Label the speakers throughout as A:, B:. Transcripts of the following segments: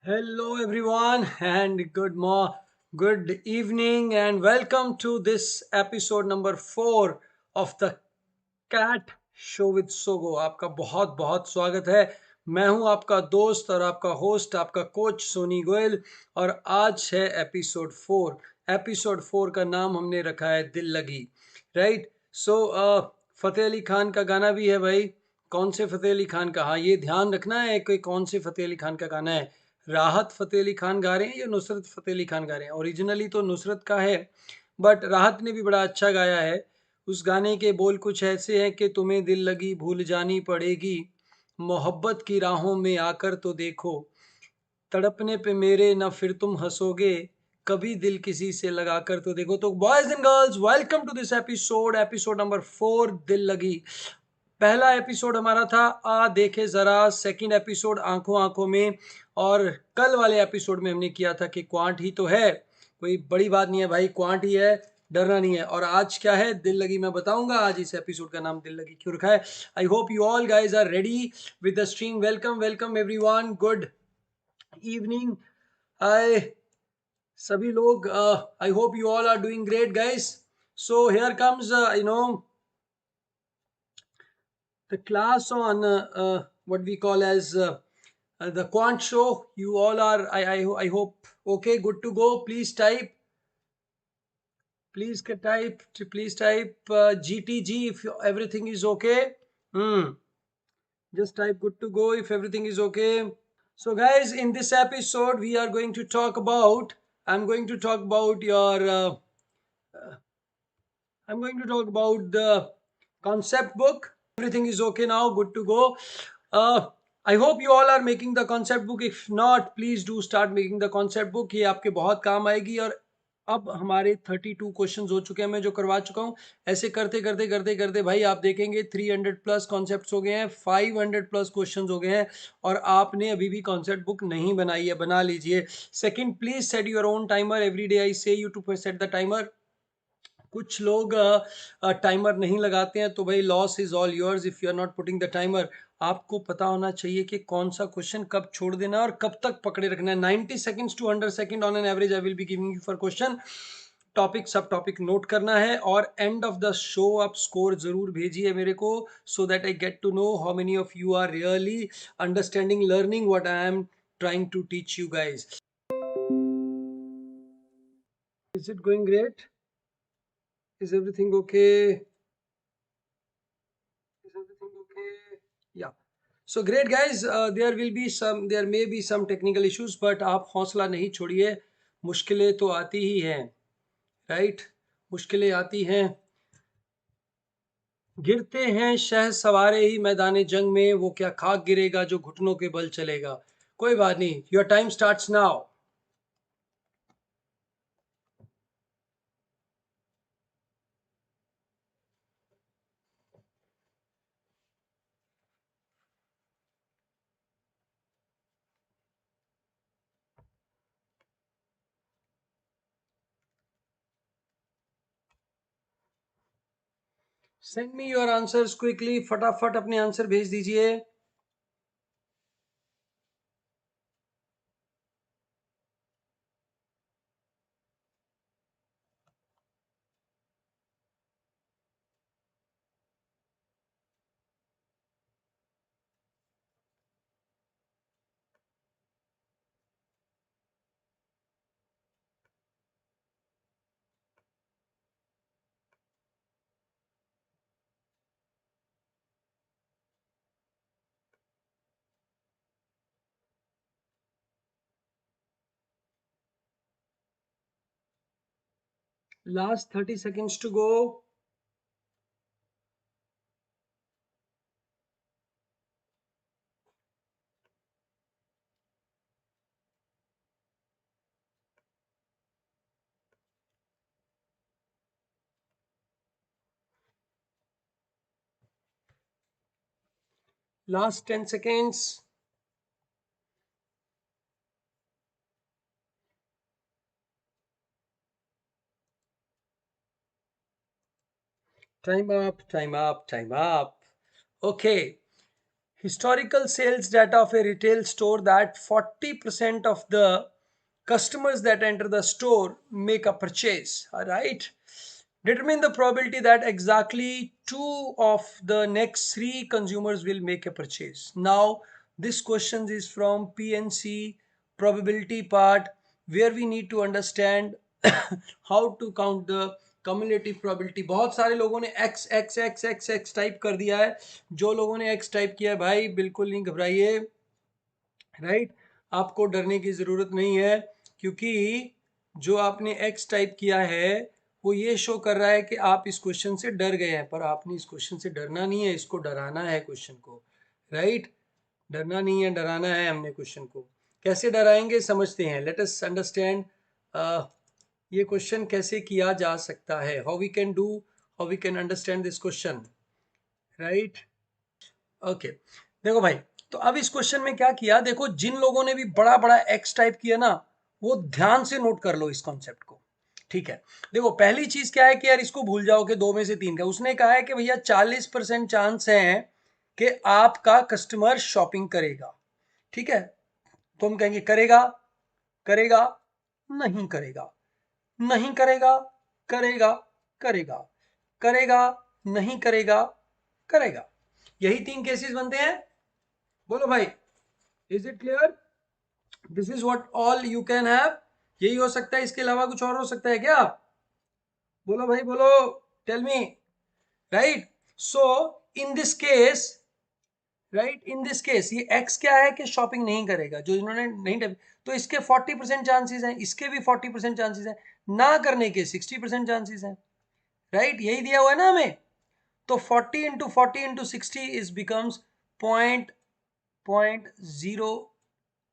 A: Hello, everyone, and good evening, and welcome to this episode number 4 of the Cat Show with Sogo. आपका बहुत बहुत स्वागत है। मैं हूं आपका दोस्त और आपका होस्ट, आपका कोच सोनी गोयल, और आज है एपिसोड 4। एपिसोड 4 का नाम हमने रखा है दिल लगी। राइट। सो फतेह अली खान का गाना भी है भाई। कौन से फतेह अली खान का? हाँ, ये ध्यान रखना है कि कौन से फतेह अली खान का गाना है। राहत फतेह अली खान गा रहे हैं या नुसरत फतेह अली खान गा रहे हैं? ओरिजिनली तो नुसरत का है, बट राहत ने भी बड़ा अच्छा गाया है। उस गाने के बोल कुछ ऐसे हैं कि तुम्हें दिल लगी भूल जानी पड़ेगी, मोहब्बत की राहों में आकर तो देखो, तड़पने पे मेरे ना फिर तुम हंसोगे, कभी दिल किसी से लगा कर तो देखो। तो boys and girls, welcome to this episode, episode number 4, Dil लगी। पहला एपिसोड हमारा था आ देखे जरा, सेकंड एपिसोड आंखों आंखों में, और कल वाले एपिसोड में हमने किया था कि क्वांट ही तो है, कोई बड़ी बात नहीं है भाई, क्वांट ही है, डरना नहीं है। और आज क्या है? दिल लगी। मैं बताऊंगा आज इस एपिसोड का नाम दिल लगी क्यों रखा है। I hope you all guys are ready with the stream. Welcome welcome everyone, good evening. Hi सभी लोग, I hope you all are doing great guys. So here comes the class on what we call as the quant show. You all are, I hope, okay, good to go. Please type, please type GTG if everything is okay. Hmm. Just type good to go if everything is okay. So, guys, in this episode, we are going to talk about. I'm going to talk about your. I'm going to talk about the concept book. Everything is okay now, good to go. Uh, I hope you all are making the concept book. If not, please do start making the concept book. ये आपके बहुत काम आएगी। और अब हमारे 32 question हो चुके हैं, मैं जो करवा चुका हूँ। ऐसे करते करते करते करते भाई आप देखेंगे 300 प्लस कॉन्सेप्ट्स हो गए हैं, 500 प्लस क्वेश्चन हो गए हैं, और आपने अभी भी कॉन्सेप्ट बुक नहीं बनाई है, बना लीजिए। Second, please set your own timer. Every day I say you to set the timer. कुछ लोग टाइमर नहीं लगाते हैं, तो भाई loss is all yours if you are not putting the timer. आपको पता होना चाहिए कि कौन सा क्वेश्चन कब छोड़ देना है और कब तक पकड़े रखना है। 90 seconds to 100 second on an average I will be giving you for question. Topic सब टॉपिक नोट करना है, और एंड ऑफ द शो आप स्कोर जरूर भेजिए मेरे को, so that I get to know how many of you are really understanding, learning what I am trying to teach you guys. Is it going great? Is everything okay? Is everything okay? Yeah. So great guys, there may be some technical issues, but आप हौसला नहीं छोड़िए। मुश्किलें तो आती ही हैं, right? मुश्किलें आती हैं, गिरते हैं शह सवारे ही मैदान जंग में, वो क्या खाक गिरेगा जो घुटनों के बल चलेगा। कोई बात नहीं, your time starts now. Send me your answers quickly, फटाफट अपने आंसर भेज दीजिए। Last 30 seconds to go. Last 10 seconds। Time up, time up, time up. Okay, historical sales data of a retail store that 40% of the customers that enter the store make a purchase. All right. Determine the probability that exactly 2 of the next 3 consumers will make a purchase. Now, this question is from PNC probability part, where we need to understand how to count the cumulative probability. बहुत सारे लोगों ने x x x x x type कर दिया है. जो लोगों ने x टाइप किया है भाई बिल्कुल नहीं घबराइए, राइट. आपको डरने की ज़रूरत नहीं है, क्योंकि जो आपने x टाइप किया है वो ये शो कर रहा है कि आप इस क्वेश्चन से डर गए हैं, पर आपने इस क्वेश्चन से डरना नहीं है, इसको डराना है क्वेश्चन को, राइट. डरना नहीं है, डराना है हमने क्वेश्चन को. कैसे डराएंगे समझते हैं. लेट अस अंडरस्टैंड ये क्वेश्चन कैसे किया जा सकता है. How we can do, how we can understand this question, right. Okay, देखो भाई, तो अब इस क्वेश्चन में क्या किया, देखो जिन लोगों ने भी बड़ा बड़ा एक्स टाइप किया ना, वो ध्यान से नोट कर लो इस कॉन्सेप्ट को, ठीक है. देखो पहली चीज क्या है कि यार इसको भूल जाओ कि 2 में से 3 का. उसने कहा है कि भैया 40% चांस है कि आपका कस्टमर शॉपिंग करेगा, ठीक है. तो हम कहेंगे करेगा, करेगा, नहीं करेगा, नहीं करेगा, करेगा, करेगा, करेगा, नहीं करेगा, करेगा. यही 3 केसेस बनते हैं. बोलो भाई, is it clear. This is what all you can have. यही हो सकता है, इसके अलावा कुछ और हो सकता है क्या. बोलो भाई बोलो, tell me, right. So in this case, right, in this case ये x क्या है कि शॉपिंग नहीं करेगा, जो इन्होंने नहीं टाइप. तो इसके 40% चांसेस हैं, इसके भी 40% चांसेस हैं, ना करने के 60% चांसेस हैं, राइट. यही दिया हुआ है ना हमें. तो 40 into 40 into 60 is becomes point point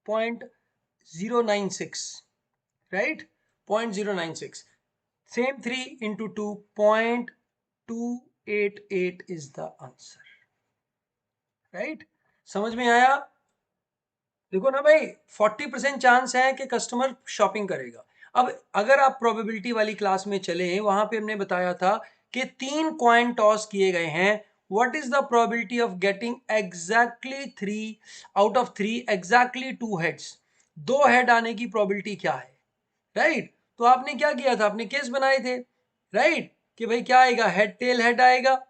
A: point 0.096, right. 0.096. Same 3 into 2 0.288 is the answer, right. समझ में आया. देखो ना भाई, 40% चांस है कि कस्टमर शॉपिंग करेगा. अब अगर आप प्रोबेबिलिटी वाली क्लास में चले, वहां पे हमने बताया था कि 3 कॉइन टॉस किए गए हैं. What is the probability of getting exactly 3 out of 3 exactly 2 heads. 2 head आने की प्रोबेबिलिटी क्या है, राइट. तो आपने क्या किया था, आपने केस बनाए थे, राइट, कि भाई क्या आएगा, हेड टेल हेड आएगा,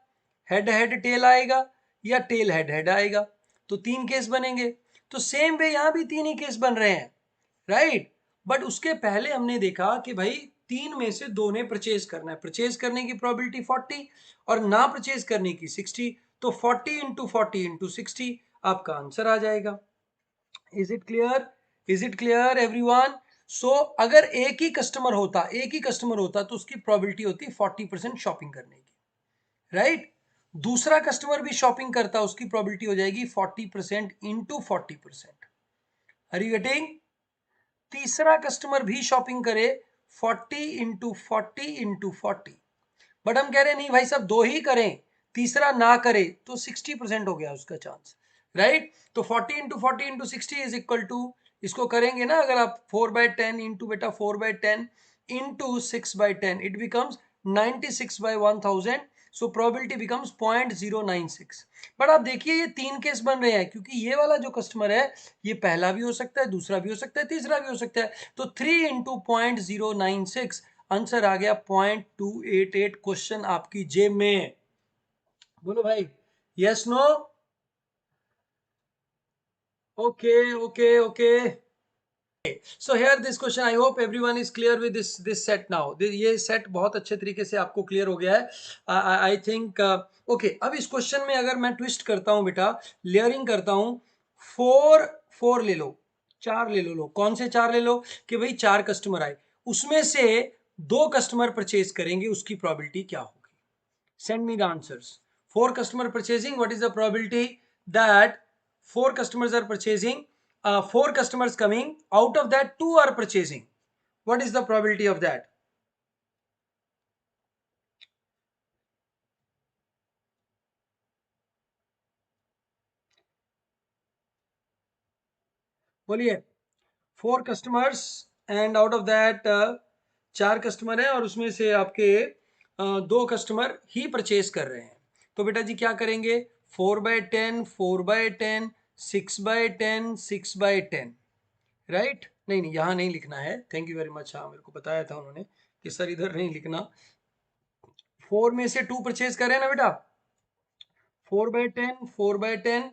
A: हेड हेड टेल आएगा, या टेल हेड हेड आएगा. तो 3 केस बनेंगे. तो सेम वे यहां भी 3 ही केस बन रहे हैं, राइट. बट उसके पहले हमने देखा कि भाई 3 में से 2 ने परचेज करना है. परचेज करने की प्रोबेबिलिटी 40 और ना परचेज करने की 60. तो 40 इंटू 40 इंटू 60 आपका आंसर आ जाएगा. Is it clear, is it clear everyone. So अगर एक ही कस्टमर होता, एक ही कस्टमर होता तो उसकी प्रोबेबिलिटी होती 40% शॉपिंग करने की, राइट. दूसरा कस्टमर भी शॉपिंग करता, उसकी प्रोबेबिलिटी हो जाएगी 40% इंटू 40%. Are you getting. तीसरा कस्टमर भी शॉपिंग करे 40 इंटू 40 इंटू 40. बट हम कह रहे हैं नहीं भाई साहब, 2 ही करें, तीसरा ना करे, तो 60% हो गया उसका चांस, राइट. तो 40 into 40 into 60 is equal to, इसको करेंगे ना अगर आप 4/10 इंटू बेटा 4/10 into 6/10, it becomes 96/1000. So probability becomes 0.096. But आप देखिए ये 3 केस बन रहे हैं, क्योंकि ये वाला जो कस्टमर है ये पहला भी हो सकता है, दूसरा भी हो सकता है, तीसरा भी हो सकता है. तो 3 इंटू 0.096, आंसर आ गया 0.288. क्वेश्चन आपकी जेब में. बोलो भाई, yes no. Okay okay okay. So here this question, I hope everyone is clear with this set now. ये सेट बहुत अच्छे तरीके से आपको क्लियर हो गया है, आई थिंक. ओके, अब इस क्वेश्चन में अगर मैं ट्विस्ट करता हूं बेटा, लेयरिंग करता हूं, 4 ले लो, 4 ले लो. कौन से 4 ले लो, कि भाई 4 कस्टमर आए, उसमें से 2 कस्टमर परचेज करेंगे, उसकी प्रोबेबिलिटी क्या होगी. Send me the answers. 4 customer purchasing, what is the probability that 4 customers are purchasing, 4 customers coming, out of that 2 are purchasing. What is the probability of that? बोलिए. 4 customers and out of that 4 customer हैं और उसमें से आपके 2 customer ही purchase कर रहे हैं. तो बेटा जी क्या करेंगे, 4/10, 4/10, 6/10, 6/10, राइट? नहीं नहीं, यहाँ नहीं लिखना है, थैंक यू वेरी मच। हाँ, मेरे को बताया था उन्होंने कि सर इधर नहीं लिखना। 4 में से 2 परचेज करें ना बेटा, 4/10, 4/10,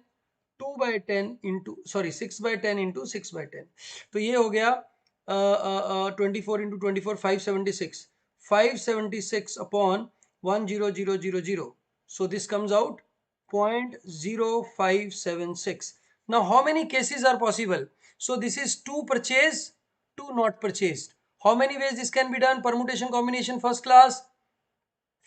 A: 2/10 इंटू, सॉरी 6/10 इंटू 6/10, तो ये हो गया 24 into 24, 576, 576 upon 10000, so this comes out 0.0576. Now how many cases are possible? So this is 2 purchase, 2 not purchased. How many ways this can be done? Permutation combination first class,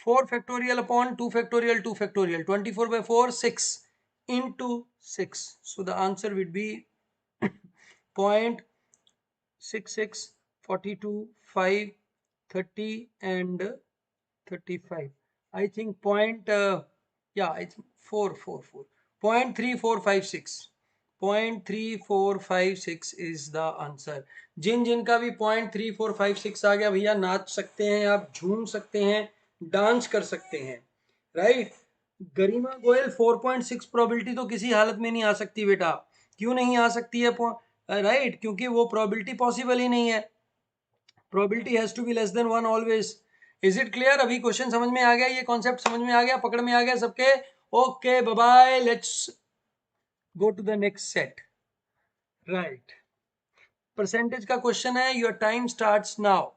A: 4 factorial upon 2 factorial, 2 factorial, 24 by 4, 6 into 6. So the answer would be 0.66, 42, 5, 30 and 35. I think I think 444. 0.3456. 0.3456 is the answer. जिन जिन का भी 0.3456 आ गया भैया, नाच सकते हैं आप, झूम सकते हैं, डांस कर सकते हैं, राइट? गरिमा गोयल 4.6 प्रोबेबिलिटी तो किसी हालत में नहीं आ सकती बेटा। क्यों नहीं आ सकती है? राइट, क्योंकि वो प्रोबेबिलिटी पॉसिबल ही नहीं है। Probability has to be less than 1 always. Is it clear? अभी क्वेश्चन समझ में आ गया, ये कॉन्सेप्ट समझ में आ गया, पकड़ में आ गया सबके? Okay, bye bye, let's go to the next set. Right, percentage का क्वेश्चन है, योर टाइम स्टार्ट्स नाउ।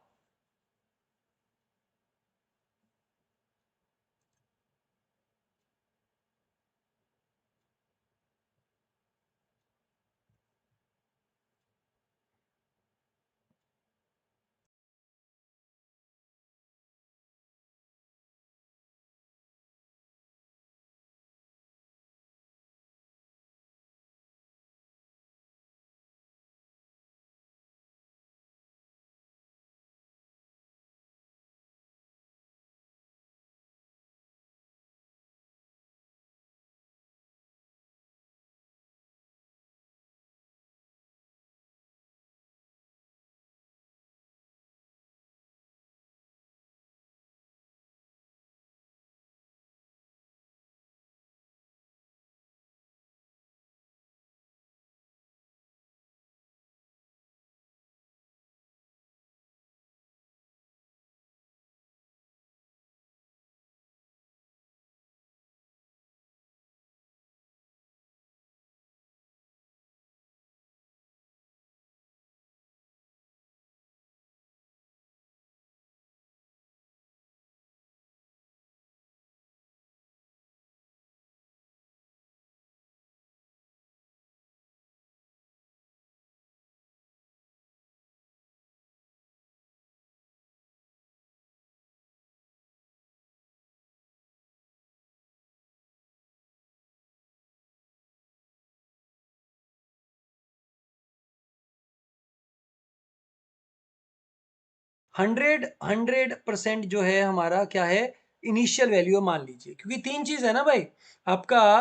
A: 100% जो है हमारा क्या है, इनिशियल वैल्यू मान लीजिए, क्योंकि तीन चीज है ना भाई आपका।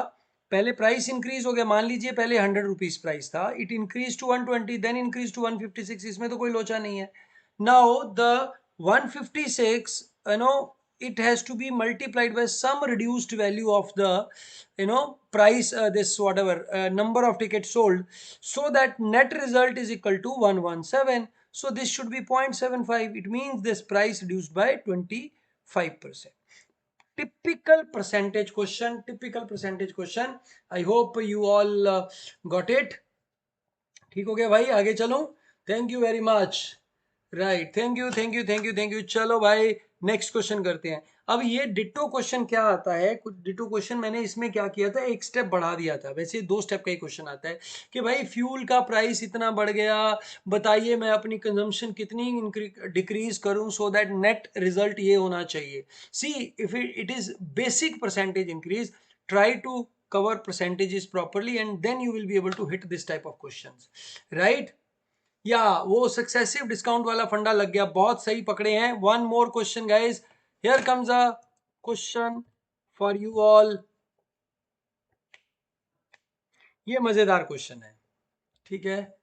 A: पहले प्राइस इंक्रीज हो गया, मान लीजिए पहले 100 रुपीज प्राइस था, it increase to 120, then increase to 156, इसमें तो कोई लोचा नहीं है। Now the 156, you know, it has to be multiplied by some reduced value of the, price, this whatever number of tickets sold, so that net result is equal to 117. So this should be 0.75. It means this price reduced by 25%. Typical percentage question, typical percentage question. I hope you all got it. ठीक हो गया भाई, आगे चलूं? Thank you very much. Right, thank you thank you thank you thank you. चलो भाई, next question करते हैं। अब ये डिटो क्वेश्चन क्या आता है, कुछ डिटो क्वेश्चन मैंने इसमें क्या किया था, एक स्टेप बढ़ा दिया था। वैसे 2 स्टेप का ही क्वेश्चन आता है कि भाई फ्यूल का प्राइस इतना बढ़ गया, बताइए मैं अपनी कंजम्पशन कितनी डिक्रीज करूं सो दैट नेट रिजल्ट ये होना चाहिए। See, if it is basic percentage increase, try to cover percentages properly and then you will be able to hit this type of questions, right? या वो successive discount वाला फंडा लग गया, बहुत सही पकड़े हैं। One more question guys, here comes a question for you all. ये मजेदार क्वेश्चन है, ठीक है?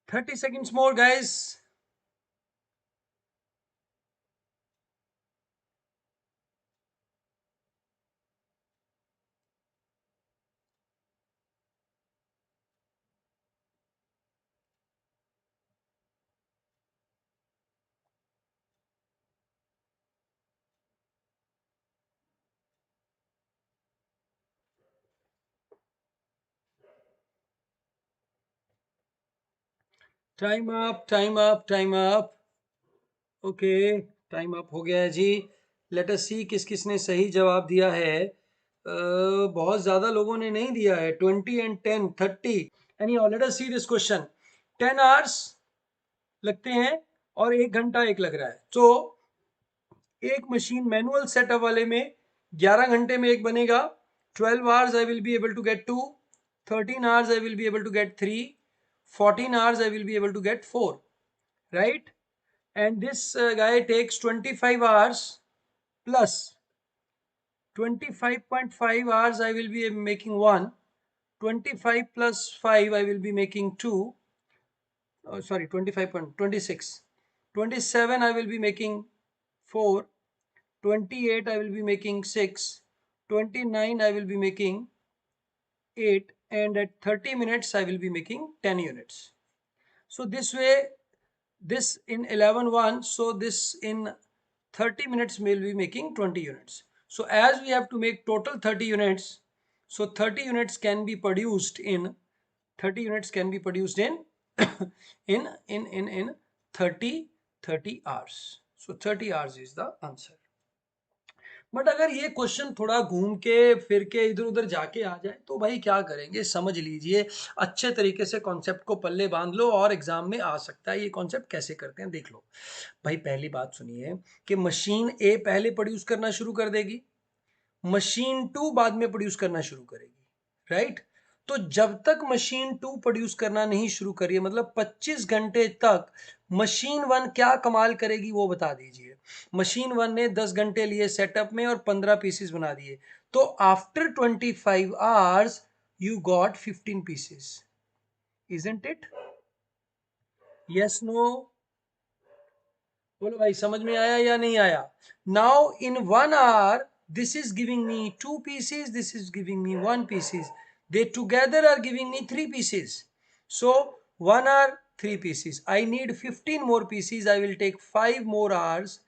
A: 30 seconds more, guys. Time up, time up, time up. Okay, time up हो गया है जी। लेट अस सी किस किस ने सही जवाब दिया है। बहुत ज्यादा लोगों ने नहीं दिया है। 20 and 10, 30। Any let us see this question. 10 hours लगते हैं और 1 घंटा एक लग रहा है। तो एक मशीन मैनुअल सेटअप वाले में 11 घंटे में एक बनेगा। 12 hours I will be able to get 2, 13 hours I will be able to get 3, 14 hours I will be able to get 4, right? And this guy takes 25 hours plus 25.5 hours I will be making 1, 25 plus 5 I will be making 2, sorry, 25.26, 27 I will be making 4, 28 I will be making 6, 29 I will be making 8, and at 30 minutes I will be making 10 units. So this way, this in 11:1, so this in 30 minutes we will be making 20 units. So as we have to make total 30 units, so 30 units can be produced in 30 units can be produced in in 30 hours. So 30 hours is the answer. But अगर ये question थोड़ा घूम के फिर के इधर उधर जाके आ जाए तो भाई क्या करेंगे, समझ लीजिए। अच्छे तरीके से कॉन्सेप्ट को पल्ले बांध लो और एग्जाम में आ सकता है। ये कॉन्सेप्ट कैसे करते हैं देख लो भाई। पहली बात सुनिए कि मशीन ए पहले प्रोड्यूस करना शुरू कर देगी, मशीन टू बाद में प्रोड्यूस करना शुरू करेगी, राइट? तो जब तक मशीन टू प्रोड्यूस करना नहीं शुरू करिए, मतलब 25 घंटे तक मशीन वन क्या कमाल करेगी वो बता दीजिए। मशीन वन ने 10 घंटे लिए सेटअप में और 15 पीसेस बना दिए। तो after 25 hours you got 15 pieces, isn't it? Yes, no? बोलो भाई, समझ में आया या नहीं आया? Now in 1 hour this is giving me 2 pieces, this is giving me 1 pieces, they together are giving me 3 pieces. So 1 hour 3 pieces, I need 15 more pieces, I will take 5 more hours,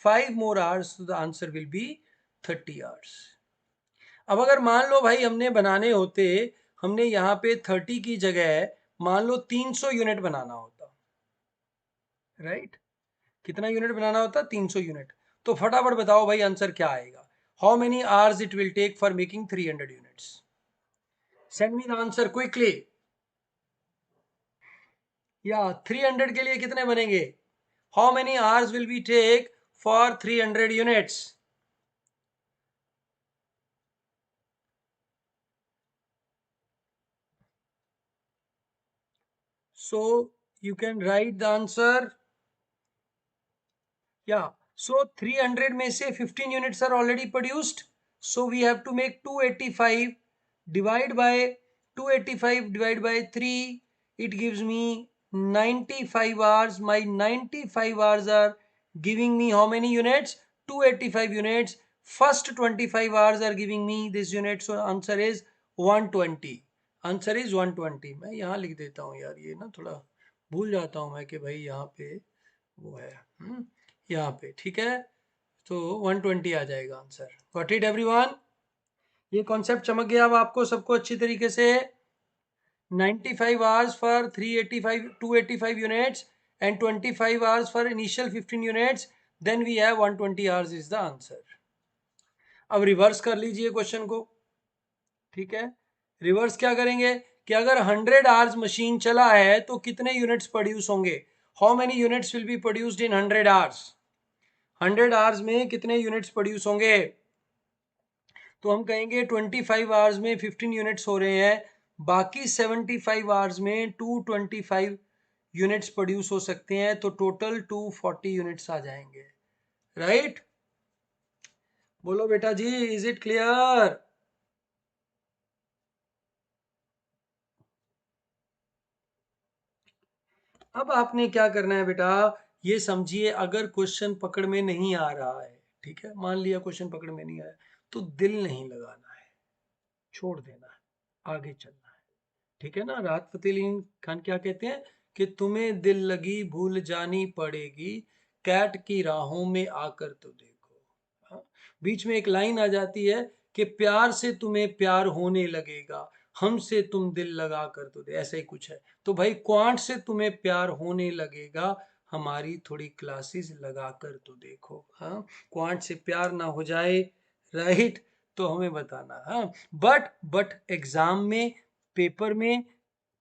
A: 5 more hours, so the answer will be 30 hours. अब अगर मान लो भाई हमने बनाने होते, हमने यहाँ पे 30 की जगह मान लो 300 यूनिट बनाना होता, राइट? कितना यूनिट बनाना होता? 300 यूनिट। तो फटाफट बताओ भाई आंसर क्या आएगा। How many hours it will take for making 300 units? Send me the answer quickly. या 300 के लिए कितने बनेंगे? How many hours will be take for 300 units? So you can write the answer. Yeah, so 300 में से 15 units are already produced, so we have to make 285 divide by 285 divided by 3, it gives me 95 hours. My 95 hours are giving me how many units? 285 units. First 25 hours are giving me this unit, so answer is 120. Answer is 120। मैं यहाँ लिख देता हूँ यार, ये ना थोड़ा भूल जाता हूँ मैं कि भाई यहाँ पे वो है, यहाँ पे, ठीक है? तो 120 आ जाएगा आंसर। Got it everyone? ये कॉन्सेप्ट चमक गया अब आपको सबको अच्छी तरीके से? 95 hours for 385 285 units and 25 hours for initial 15 units, then we have 120 hours is the answer. अब रिवर्स कर लीजिए क्वेश्चन को, ठीक है? रिवर्स क्या करेंगे कि अगर 100 आवर्स मशीन चला है तो कितने यूनिट्स प्रोड्यूस होंगे? How many units will be produced in 100 hours? 100 hours में कितने यूनिट्स प्रोड्यूस होंगे? तो हम कहेंगे 25 आवर्स में 15 यूनिट्स हो रहे हैं, बाकी 75 आवर्स में 225 यूनिट्स प्रोड्यूस हो सकते हैं, तो टोटल 240 यूनिट्स आ जाएंगे, राइट? बोलो बेटा जी, इज इट क्लियर? अब आपने क्या करना है बेटा, ये समझिए अगर क्वेश्चन पकड़ में नहीं आ रहा है, ठीक है, मान लिया क्वेश्चन पकड़ में नहीं आया, तो दिल नहीं लगाना है, छोड़ देना है, आगे चलना है। ठीक है ना, राहत फतेह अली खान क्या कहते हैं कि तुम्हें दिल लगी भूल जानी पड़ेगी, कैट की राहों में आकर तो देखो। हाँ? बीच में एक लाइन आ जाती है कि प्यार से तुम्हें प्यार होने लगेगा, हमसे तुम दिल लगा कर तो दे, ऐसा ही कुछ है। तो भाई क्वांट से तुम्हें प्यार होने लगेगा, हमारी थोड़ी क्लासेस लगा कर तो देखो। हाँ, क्वांट से प्यार ना हो जाए, राइट, तो हमें बताना। हाँ, बट एग्जाम में, पेपर में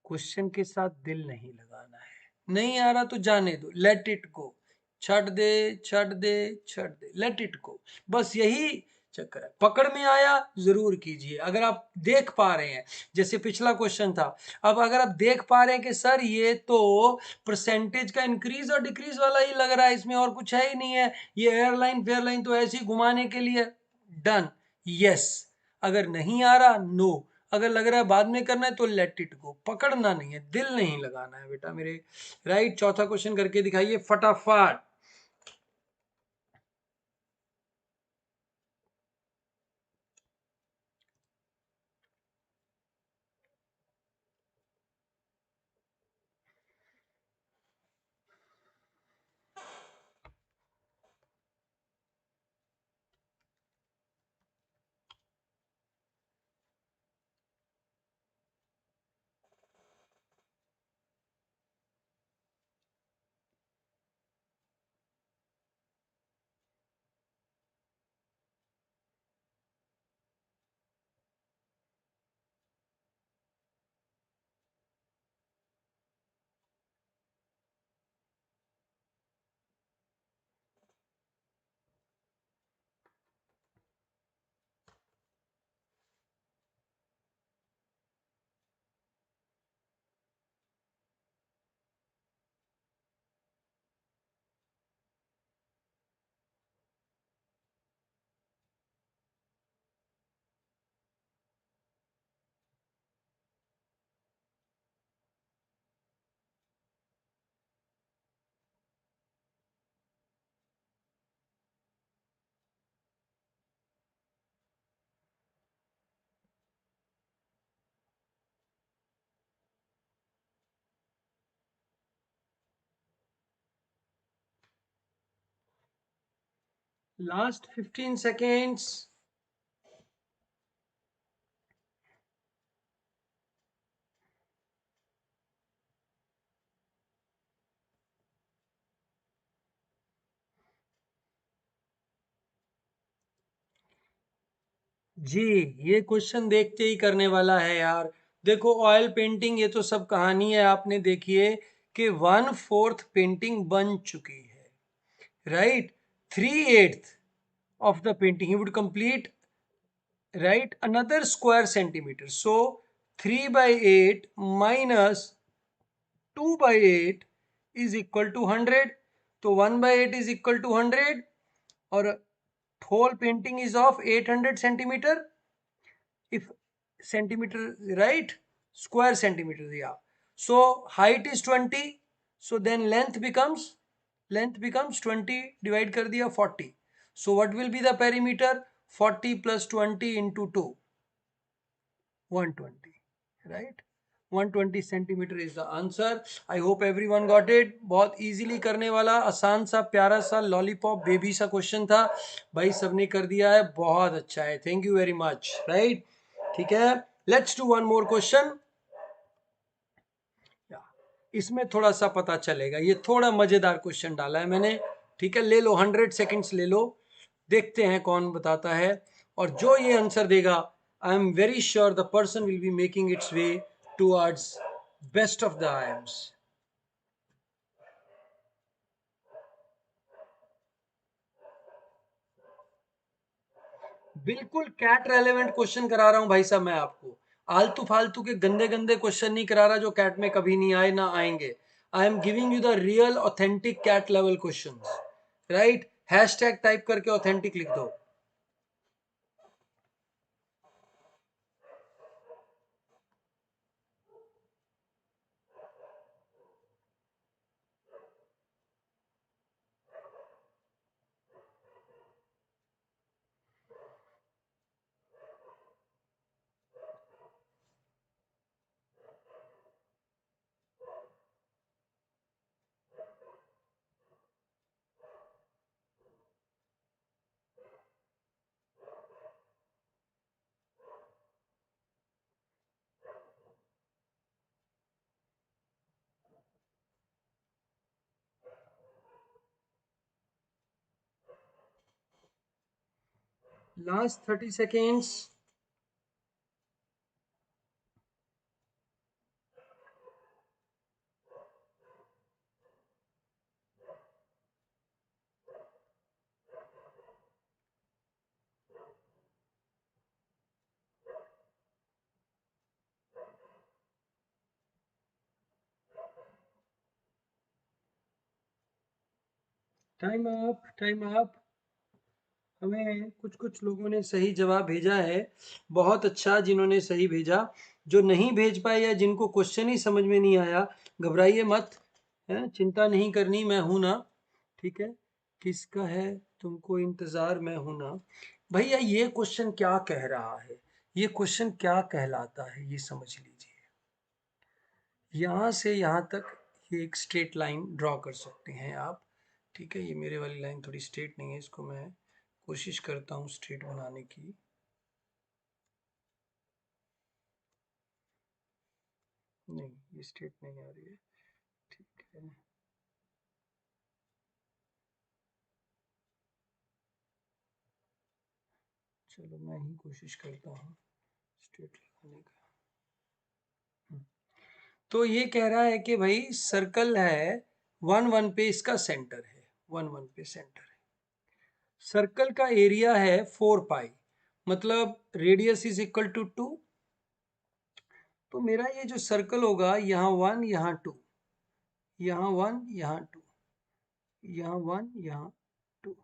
A: क्वेश्चन के साथ दिल नहीं लगाना है। नहीं आ रहा तो जाने दो, लेट इट गो, छੱਡ दे छੱਡ दे छੱਡ दे, लेट इट गो। बस यही चक्कर है। पकड़ में आया जरूर कीजिए, अगर आप देख पा रहे हैं, जैसे पिछला क्वेश्चन था, अब अगर आप देख पा रहे हैं कि सर ये तो परसेंटेज का इंक्रीज और डिक्रीज वाला ही लग रहा है, इसमें और कुछ है ही नहीं है, ये एयरलाइन फेयरलाइन तो ऐसे ही घुमाने के लिए, डन, यस। अगर नहीं आ रहा, नो। अगर लग रहा है बाद में करना है तो लेट इट गो, पकड़ना नहीं है, दिल नहीं लगाना है बेटा मेरे। राइट, चौथा क्वेश्चन करके दिखाइए फटाफट। Last 15 seconds. जी, ये क्वेश्चन देखते ही करने वाला है यार। देखो ऑयल पेंटिंग, ये तो सब कहानी है, आपने देखिए कि 1/4 पेंटिंग बन चुकी है, right. 3/8 of the painting he would complete, right, another square centimeter. So 3/8 minus 2/8 is equal to 100. तो 1/8 is equal to 100, और whole painting is of 800 centimeter. If centimeter, right, square centimeter, yeah. So height is 20, so then length becomes 20, divide कर दिया 40. So what will be the perimeter? 40 plus 20 into 2, 120, right? 120 centimeter is the answer. I hope everyone got it. बहुत easily करने वाला, आसान सा, प्यारा सा, lollipop baby सा क्वेश्चन था भाई, सबने कर दिया है, बहुत अच्छा है, thank you very much, right. ठीक है, let's do one more question. इसमें थोड़ा सा पता चलेगा, ये थोड़ा मजेदार क्वेश्चन डाला है मैंने। ठीक है, ले लो, 100 सेकेंड्स ले लो, देखते हैं कौन बताता है। और जो ये आंसर देगा, I am very sure the person will be making it's way towards best of the IIMs. बिल्कुल कैट रेलेवेंट क्वेश्चन करा रहा हूं भाई साहब मैं आपको, आलतू फालतू के गंदे गंदे क्वेश्चन नहीं करा रहा जो कैट में कभी नहीं आए ना आएंगे। I am giving you the real authentic CAT level questions, right. Hashtag type करके ऑथेंटिक लिख दो। Last 30 seconds. Time up, time up. हमें कुछ कुछ लोगों ने सही जवाब भेजा है, बहुत अच्छा जिन्होंने सही भेजा। जो नहीं भेज पाए या जिनको क्वेश्चन ही समझ में नहीं आया, घबराइए मत, है चिंता नहीं करनी, मैं हूं ना। ठीक है, किसका है तुमको इंतजार, मैं हूं ना। भैया ये क्वेश्चन क्या कह रहा है, ये क्वेश्चन क्या कहलाता है, ये समझ लीजिए। यहाँ से यहाँ तक ये एक स्ट्रेट लाइन ड्रॉ कर सकते हैं आप। ठीक है, ये मेरे वाली लाइन थोड़ी स्ट्रेट नहीं है, इसको मैं कोशिश करता हूँ स्ट्रेट बनाने की। नहीं, ये स्ट्रेट नहीं आ रही है। ठीक है, चलो मैं ही कोशिश करता हूँ स्ट्रेट लगाने का। हम्म, तो ये कह रहा है कि भाई सर्कल है, वन वन पे इसका सेंटर है, वन वन पे सेंटर है। सर्कल का एरिया है 4 पाई, मतलब रेडियस इज इक्वल टू 2। तो मेरा ये जो सर्कल होगा, यहाँ 1 यहाँ 2, यहाँ 1 यहाँ 2, यहाँ 1 यहाँ 2,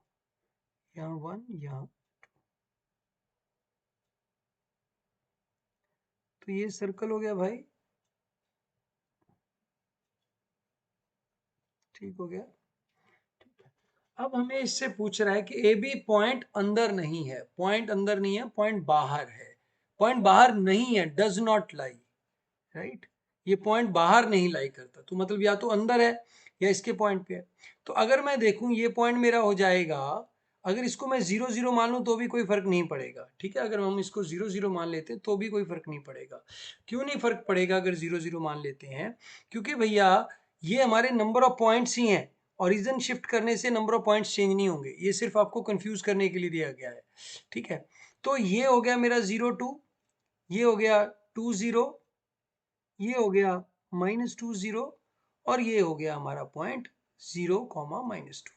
A: यहाँ 1 यहाँ, तो ये सर्कल हो गया भाई। ठीक हो गया। अब हमें इससे पूछ रहा है कि ए बी पॉइंट अंदर नहीं है, पॉइंट अंदर नहीं है, पॉइंट बाहर है। पॉइंट बाहर नहीं है, डज नॉट लाई, राइट। ये पॉइंट बाहर नहीं लाई करता, तो मतलब या तो अंदर है या इसके पॉइंट पे है। तो अगर मैं देखूं ये पॉइंट मेरा हो जाएगा, अगर इसको मैं 0 0 मान लूं तो भी कोई फर्क नहीं पड़ेगा। ठीक है, अगर हम इसको 0 0 मान लेते हैं तो भी कोई फर्क नहीं पड़ेगा। क्यों नहीं फर्क पड़ेगा अगर 0 0 मान लेते हैं? क्योंकि भैया ये हमारे नंबर ऑफ पॉइंट्स ही हैं, ओरिजिन शिफ्ट करने से नंबर ऑफ पॉइंट्स चेंज नहीं होंगे, ये सिर्फ आपको कंफ्यूज करने के लिए दिया गया है। ठीक है, तो ये हो गया मेरा 0 2, ये हो गया 2 0, ये हो गया -2 0, और ये हो गया हमारा पॉइंट 0, -2।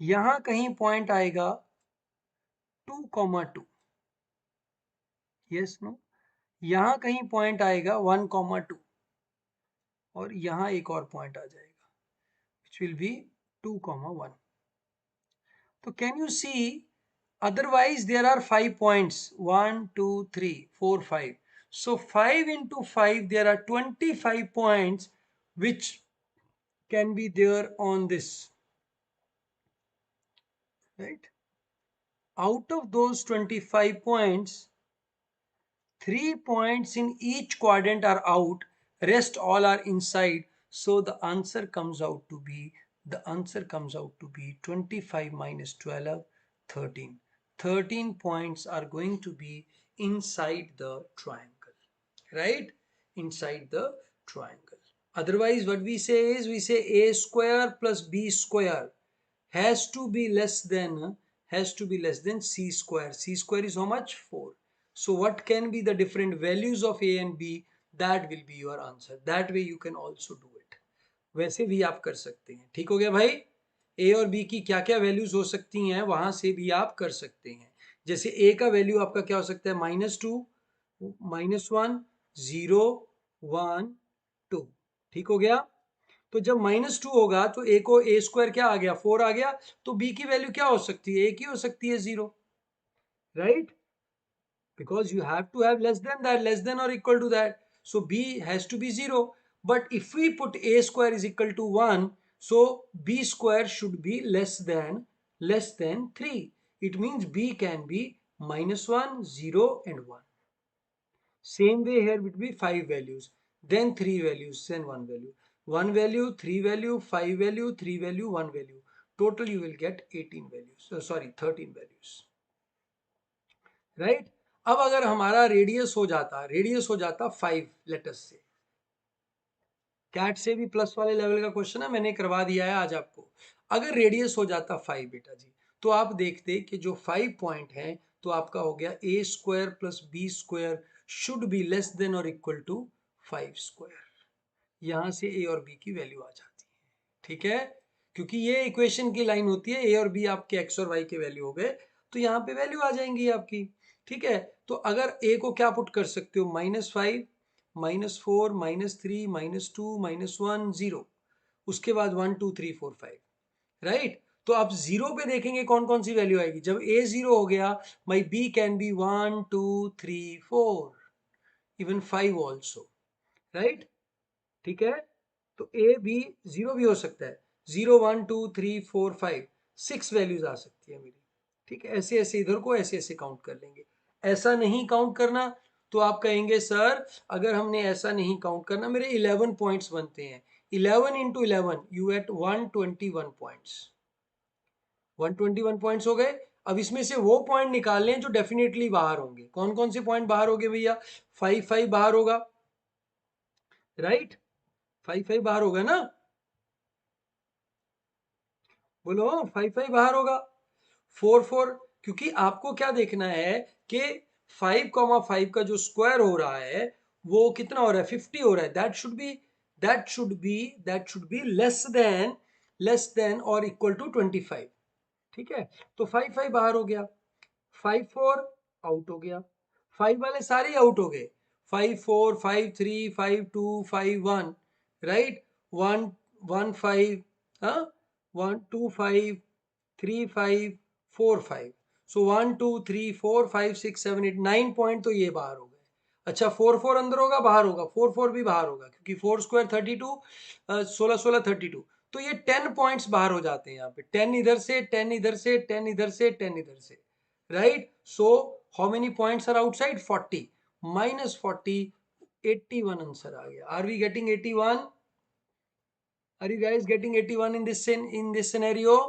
A: यहां कहीं पॉइंट आएगा 2, 2, यस नो, यहां कहीं पॉइंट आएगा 1, 2, और यहां एक और पॉइंट आ जाएगा विच विल बी 2, 1। तो can you see, otherwise there are 5 points, 1 2 3 4 5, so 5 into 5 there are 25 points which can be there on this, right? Out of those 25 points, 3 points in each quadrant are out, rest all are inside. So the answer comes out to be, 25 minus 12, 13. 13 points are going to be inside the triangle, right? Inside the triangle. Otherwise, what we say is, we say a square plus b square has to be less than, c square. C square is how much? 4. So what can be the different values of a and b? That will be your answer. That way you can also do it. वैसे भी आप कर सकते हैं। ठीक हो गया भाई, ए और बी की क्या क्या वैल्यूज हो सकती हैं वहां से भी आप कर सकते हैं। जैसे ए का वैल्यू आपका क्या हो सकता है, -2, -1, 0, 1, 2। ठीक हो गया। तो जब -2 होगा तो ए को ए स्क्वायर क्या आ गया, 4 आ गया, तो बी की वैल्यू क्या हो सकती है, ए की हो सकती है 0, right, because you have to have less than that, less than or equal to that, so b has to be 0. But if we put a square is equal to 1, so b square should be less than 3. It means b can be -1, 0 and 1. Same way here would be 5 values, then 3 values, then 1 value, 1 value, 3 value, 5 value, 3 value, 1 value. Total you will get 18 values, sorry 13 values, right? अब अगर हमारा radius हो जाता 5 letters से, cat से भी plus वाले level का क्वेश्चन है, मैंने करवा दिया है आज आपको। अगर रेडियस हो जाता 5 बेटा जी, तो आप देखते कि जो 5 पॉइंट है तो आपका हो गया A square plus B square should be less than और इक्वल टू 5 स्क्वायर। यहां से ए और बी की वैल्यू आ जाती है, ठीक है, क्योंकि ये इक्वेशन की लाइन होती है, ए और बी आपके एक्स और वाई के वैल्यू हो गए तो यहाँ पे वैल्यू आ जाएंगी आपकी, ठीक है। तो अगर ए को क्या पुट कर सकते हो, -5, -4, -3, -2, -1, 0, उसके बाद 1 2 3 4 5, राइट। तो आप जीरो पे देखेंगे कौन कौन सी वैल्यू आएगी, जब ए जीरो हो गया my B can be 1 2 3 4 even 5 also, right, ठीक है। तो ए बी जीरो भी हो सकता है, 0 1 2 3 4 5 6 वैल्यूज आ सकती है मेरी, ठीक है। ऐसे ऐसे इधर को ऐसे ऐसे काउंट कर लेंगे। ऐसा नहीं काउंट करना तो आप कहेंगे सर अगर हमने ऐसा नहीं काउंट करना, मेरे 11 पॉइंट्स बनते हैं, 11 into 11 you at 121 points, 121 points हो गए। अब इसमें से वो पॉइंट निकाल लें जो डेफिनेटली बाहर होंगे। कौन कौन से पॉइंट बाहर होंगे भैया, 5 5 बाहर होगा, राइट, 5 5 बाहर होगा ना, बोलो 5 5 बाहर होगा, 4 4, क्योंकि आपको क्या देखना है कि 5,5 का जो स्क्वायर हो रहा है वो कितना हो रहा है, 50 हो रहा है, that should be less than और इक्वल टू 25, ठीक है। तो 5 5 बाहर हो गया, 5 4 आउट हो गया, 5 वाले सारे आउट हो गए, 5 4 5 3 5 2 5 1, राइट, 1 1 5, हाँ, 1 2 5 3 5 4 5, सो 1 2 3 4 5 6 7 8 9 पॉइंट तो ये बाहर हो गए। अच्छा 4 4 अंदर होगा बाहर होगा, 4 4 भी बाहर होगा क्योंकि 4 स्क्वायर 32, 16 16 32, तो ये 10 पॉइंट्स बाहर हो जाते हैं यहाँ पे, 10 इधर से 10 इधर से 10 इधर से 10 इधर से, right? So how many points are outside, 40 minus 40, 81 answer आ गया। Are we getting 81? Are you guys getting 81 in this scenario?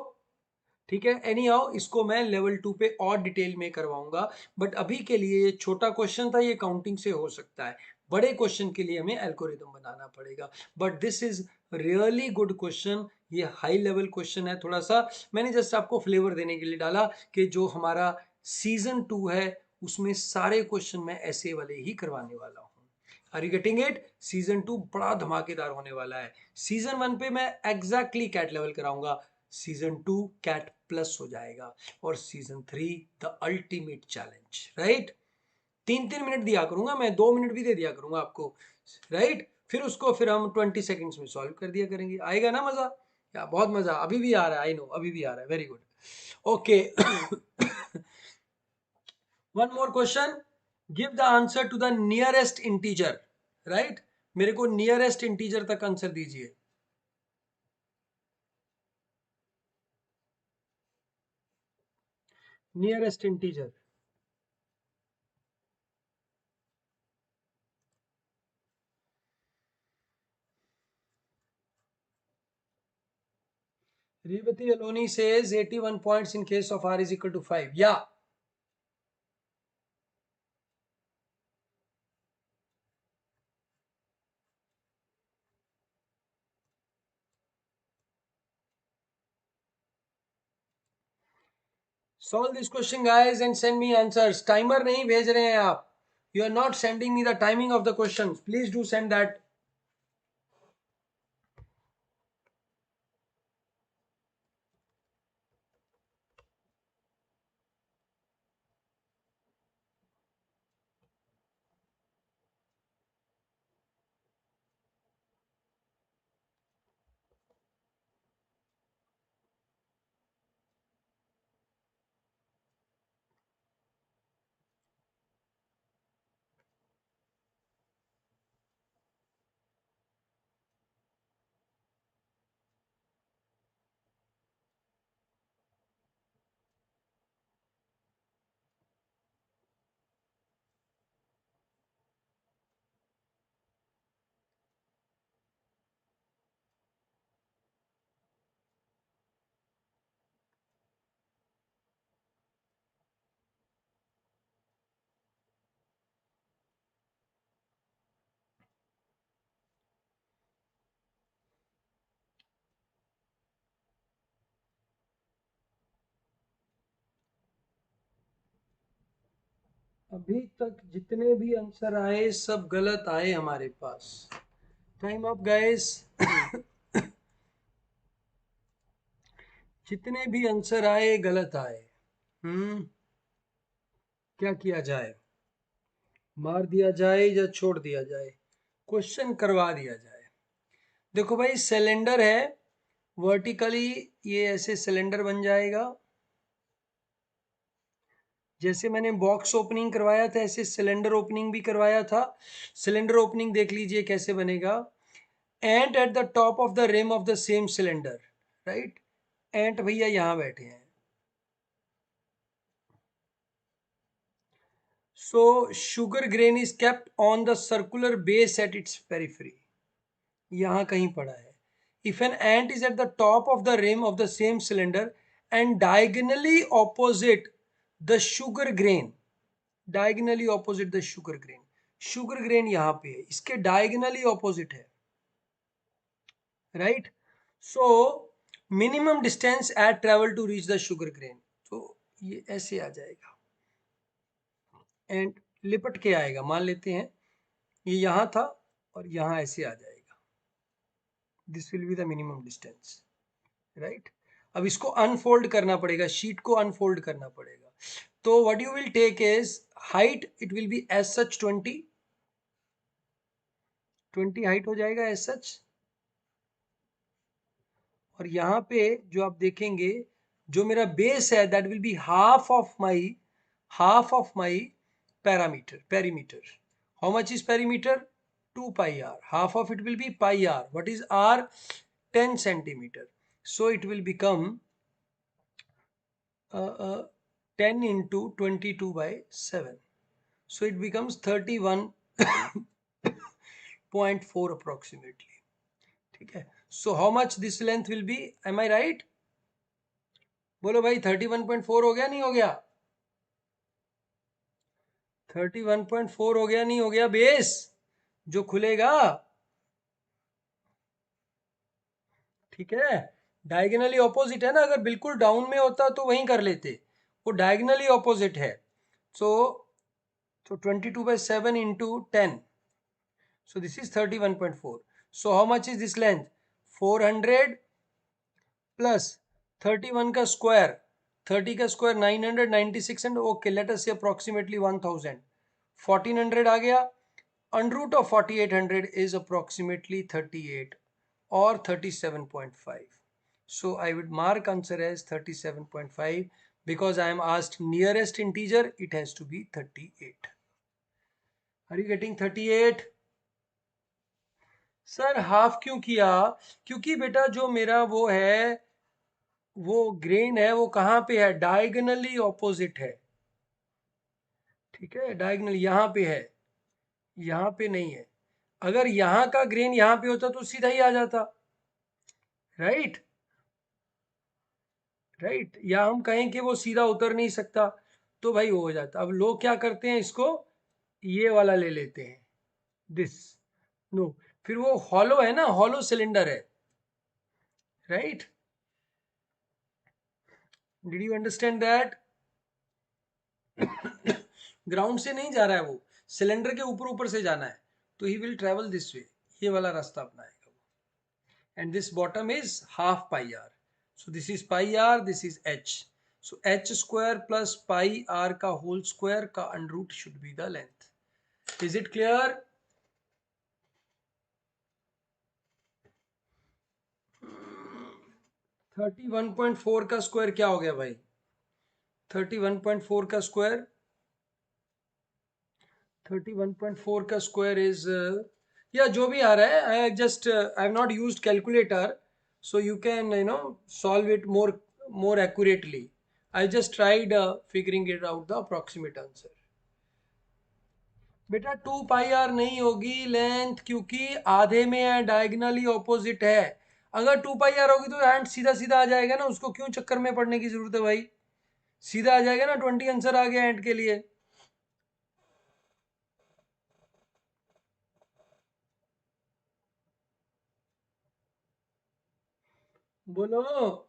A: ठीक है, एनी हाउ इसको मैं लेवल 2 पे और डिटेल में करवाऊंगा, बट अभी के लिए ये छोटा क्वेश्चन था, ये काउंटिंग से हो सकता है, बड़े क्वेश्चन के लिए हमें एल्गोरिदम बनाना पड़ेगा। But this is really good question, ये हाई लेवल क्वेश्चन है, थोड़ा सा मैंने जस्ट आपको फ्लेवर देने के लिए डाला कि जो हमारा सीजन 2 है उसमें सारे क्वेश्चन मैं ऐसे वाले ही करवाने वाला हूँ। Are you getting it? Season 2 बड़ा धमाकेदार होने वाला है। सीजन 1 पे मैं एग्जैक्टली कैट लेवल कराऊंगा, सीजन 2 कैट प्लस हो जाएगा, और season 3 the ultimate challenge, right. 3 3 minute दिया करूंगा मैं, 2 मिनट भी दे दिया करूंगा आपको, राइट, फिर हम 20 सेकेंड्स में सॉल्व कर दिया करेंगे। आएगा ना मजा, या बहुत मजा, अभी भी आ रहा है, आई नो अभी भी आ रहा है, very good, okay. One more question, give the answer to the nearest integer, right, मेरे को नियरेस्ट इंटीजर तक आंसर दीजिए। Nearest integer, Revati Aloni says 81 points in case of R is equal to 5. Yeah. Solve this question guys and send me answers. Timer नहीं भेज रहे हैं आप. You are not sending me the timing of the questions. Please do send that. अभी तक जितने भी answer आए सब गलत आए हमारे पास। Time up guys. जितने भी आंसर आए गलत आए। हम्म। क्या किया जाए? मार दिया जाए या छोड़ दिया जाए? क्वेश्चन करवा दिया जाए। देखो भाई, सिलेंडर है, वर्टिकली ये ऐसे सिलेंडर बन जाएगा। जैसे मैंने बॉक्स ओपनिंग करवाया था ऐसे सिलेंडर ओपनिंग भी करवाया था। सिलेंडर ओपनिंग देख लीजिए कैसे बनेगा। Ant at the top of the rim of the same cylinder, right. Ant भैया यहाँ बैठे हैं। So sugar grain is kept on the circular base at its periphery. यहाँ कहीं पड़ा है। If an ant is at the top of the rim of the same cylinder and diagonally opposite the sugar grain, diagonally opposite the sugar grain, sugar grain यहाँ पे है, इसके diagonally opposite है, right. So minimum distance ant travel to reach the sugar grain, तो ये ऐसे आ जाएगा and लिपट के आएगा। मान लेते हैं ये यहाँ था और यहाँ ऐसे आ जाएगा। This will be the minimum distance, right. अब इसको अनफोल्ड करना पड़ेगा, शीट को अनफोल्ड करना पड़ेगा। तो what you will take is height, it will be as such 20 height हो जाएगा एज सच। और यहाँ पे जो आप देखेंगे, जो मेरा बेस है that will be half of my perimeter. How much is perimeter? 2 pi r, half of it will be pi r. What is r? 10 centimetre. So it will become 10 into 22/7, so it becomes 31.4 approximately. ठीक है। so how much this length will be? am I right? बोलो भाई, 31.4 हो गया नहीं हो गया? 31.4 हो गया नहीं हो गया? बेस जो खुलेगा, ठीक है। डायगनली ऑपोजिट है ना, अगर बिल्कुल डाउन में होता तो वहीं कर लेते, वो डायगनली ऑपोजिट है। सो 22/7 into 10, so this is 31.4. so how much is this length? 400 plus 31 का स्क्वायर, 30 का square 996, and okay let us say approximately 1000, 1400 आ गया। Under root of 4800 is approximately 38 or 37.5. So I would mark answer as 37.5 because I am asked nearest integer, it has to be 38. Are you getting 38? Sir half क्यों किया? क्योंकि बेटा जो मेरा वो है, वो ग्रेन है, वो कहाँ पे है? डायगनली ऑपोजिट है, ठीक है। डायगनल यहाँ पे है, यहाँ पे नहीं है। अगर यहाँ का ग्रेन यहाँ पे होता तो सीधा ही आ जाता, राइट। राइट, या हम कहें कि वो सीधा उतर नहीं सकता तो भाई वो हो जाता। अब लोग क्या करते हैं, इसको ये वाला ले लेते हैं, दिस। नो, फिर वो हॉलो है ना, हॉलो सिलेंडर है, right. Did you understand that? Ground से नहीं जा रहा है वो, सिलेंडर के ऊपर ऊपर से जाना है, तो he will travel this way, ये वाला रास्ता अपनाएगा वो। And this bottom is half pi r, so this is pi r, this is h. So h square plus pi r का होल स्क्वायर का under root should be the length. Is it clear? 31.4 का square क्या हो गया भाई? 31.4 का square, 31.4 का square is, या जो भी आ रहा है, I just I have not used calculator, so you can solve it more accurately. I just tried figuring it out the approximate answer. बेटा 2 पाई आर नहीं होगी लेंथ, क्योंकि आधे में है, डायगनली ऑपोजिट है। अगर 2 पाई आर होगी तो एंड सीधा सीधा आ जाएगा ना, उसको क्यों चक्कर में पड़ने की जरूरत है भाई? सीधा आ जाएगा ना, 20 आंसर आ गया एंड के लिए। बोलो।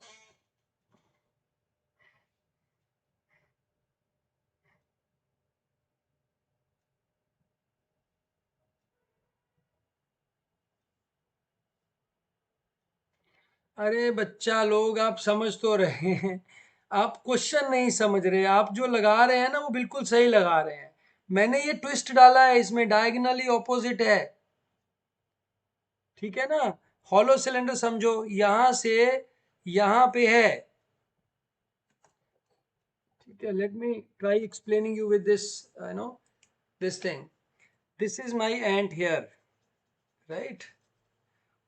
A: अरे बच्चा लोग, आप समझ तो रहे हैं, आप क्वेश्चन नहीं समझ रहे। आप जो लगा रहे हैं ना वो बिल्कुल सही लगा रहे हैं। मैंने ये ट्विस्ट डाला है, इसमें डायगोनली ऑपोजिट है। ठीक है ना। हॉलो सिलेंडर समझो, यहां से यहां पे है। ठीक है, let me try explaining you with this, you know, this thing. This is my ant here, right.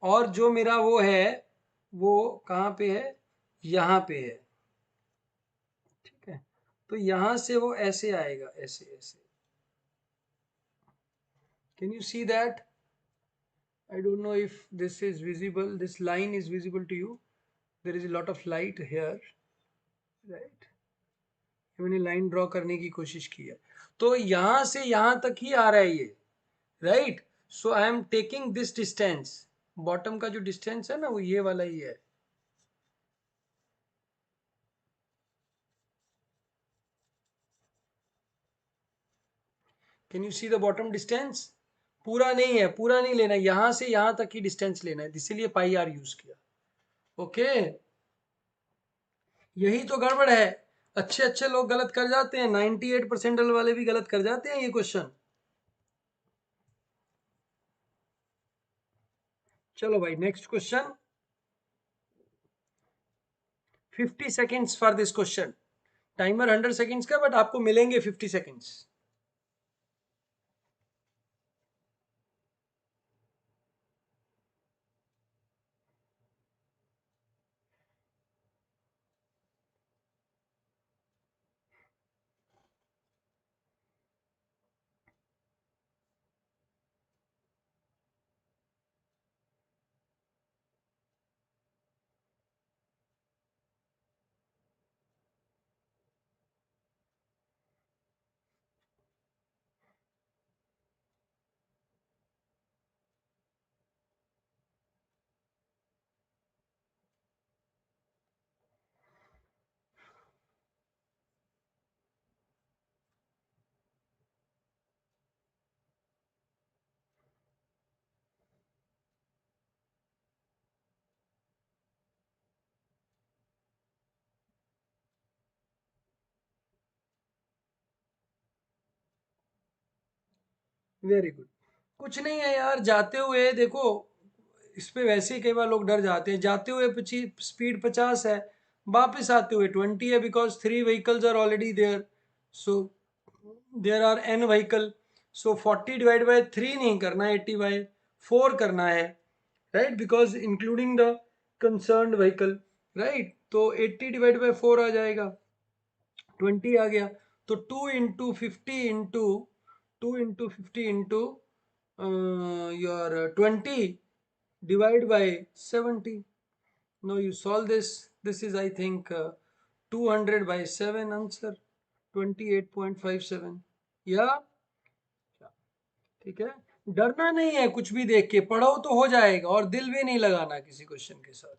A: और जो मेरा वो है, वो कहाँ पे है, यहाँ पे है। ठीक है, तो यहां से वो ऐसे आएगा, ऐसे ऐसे। Can you see that? I don't know if this is visible, this line is visible to you. There is a lot of light here, right? मैंने लाइन ड्रॉ करने की कोशिश की है। तो यहां से यहां तक ही आ रहा है ये, right. So I am taking this distance. Bottom का जो डिस्टेंस है ना, वो ये वाला ही है। Can you see the bottom distance? पूरा नहीं है, पूरा नहीं लेना, यहां से यहां तक ही डिस्टेंस लेना है, इसीलिए पाई आर यूज किया। ओके, यही तो गड़बड़ है। अच्छे अच्छे लोग गलत कर जाते हैं, 98% वाले भी गलत कर जाते हैं ये क्वेश्चन। चलो भाई, next question. 50 seconds for this question. Timer 100 seconds का, बट आपको मिलेंगे 50 सेकेंड्स। Very good. कुछ नहीं है यार, जाते हुए देखो, इस पे वैसे ही कई बार लोग डर जाते हैं। जाते हुए स्पीड 50 है, वापस आते हुए 20 है, because 3 vehicles are already there. So there are n vehicle. So 40 divide by 3 नहीं करना है, 80/4 करना है, right, because including the concerned vehicle, right. तो 80 डिवाइड बाय 4 आ जाएगा, 20 आ गया। तो 2 into 50 into your 20 divide by 70। No, you solve this. This is I think 200/7 answer, 28.57। या, ठीक है। डरना नहीं है, कुछ भी देख के पढ़ो तो हो जाएगा, और दिल भी नहीं लगाना किसी क्वेश्चन के साथ।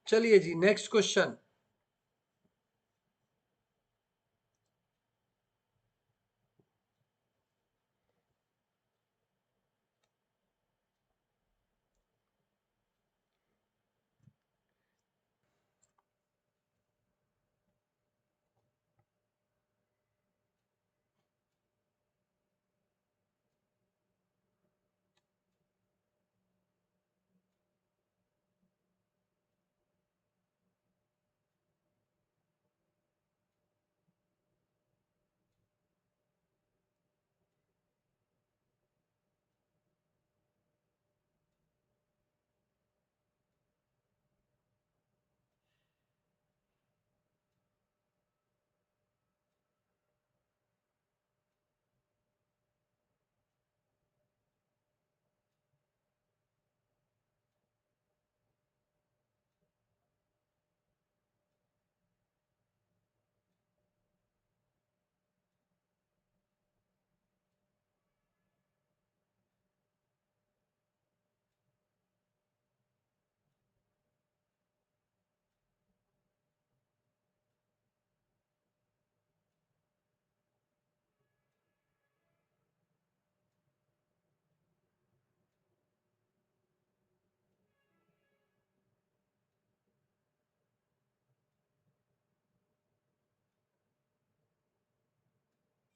A: चलिए जी, next question.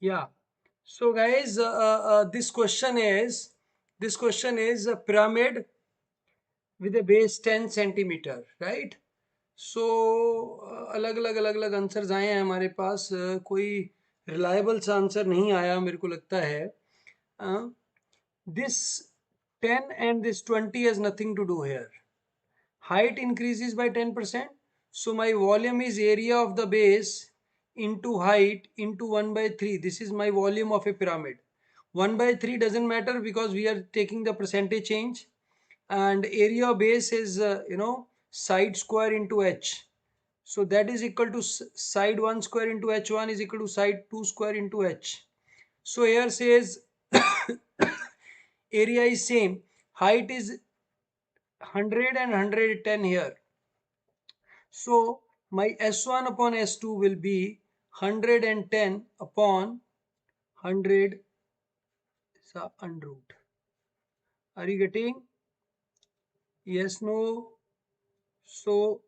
A: Yeah. So guys, this question is a pyramid with a base 10 centimeter, right? सो अलग अलग आंसर्स आए हैं हमारे पास, कोई रिलायबल सा आंसर नहीं आया मेरे को लगता है. This 10 and this 20 has nothing to do here. Height increases by 10%, so my volume is area of the base into height into 1 by 3. This is my volume of a pyramid. 1 by 3 doesn't matter because we are taking the percentage change, and area of base is side square into h. So that is equal to side 1 square into h1 is equal to side 2 square into h. So here says area is same, height is 100 and 110 here. So my S1 upon S2 will be 110 upon 100 under root. Are you getting? Yes, no? So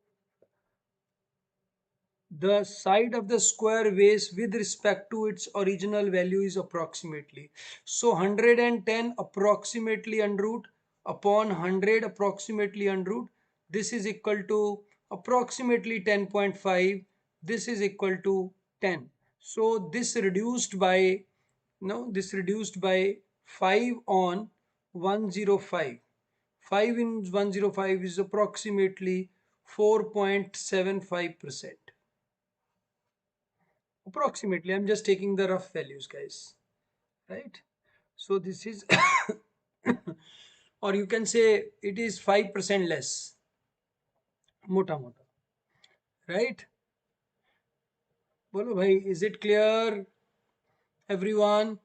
A: the side of the square base with respect to its original value is approximately. So 110 approximately under root upon 100 approximately under root. This is equal to approximately 10.5. This is equal to 10. So this reduced by 5 on 105. 5 in 105 is approximately 4.75%. Approximately, I'm just taking the rough values, guys, right? So this is or you can say it is 5% less, mota mota, right? बोलो भाई, is it clear everyone?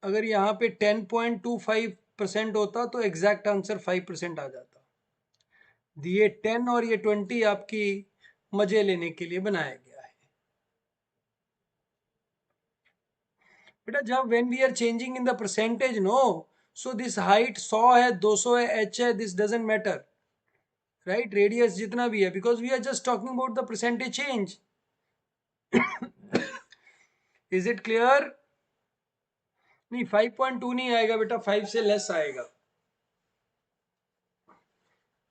A: अगर यहाँ पे 10.25% होता तो exact answer 5% आ जाता. ये 10 और ये 20 आपकी मजे लेने के लिए बनाया गया है बेटा. जब when we are changing in the percentage, no, so this height 100 है, 200 है, h है, this doesn't matter, right? Radius जितना भी है, because we are just talking about the percentage change. Is it clear? नहीं, 5.2 नहीं आएगा बेटा, 5 से लेस आएगा.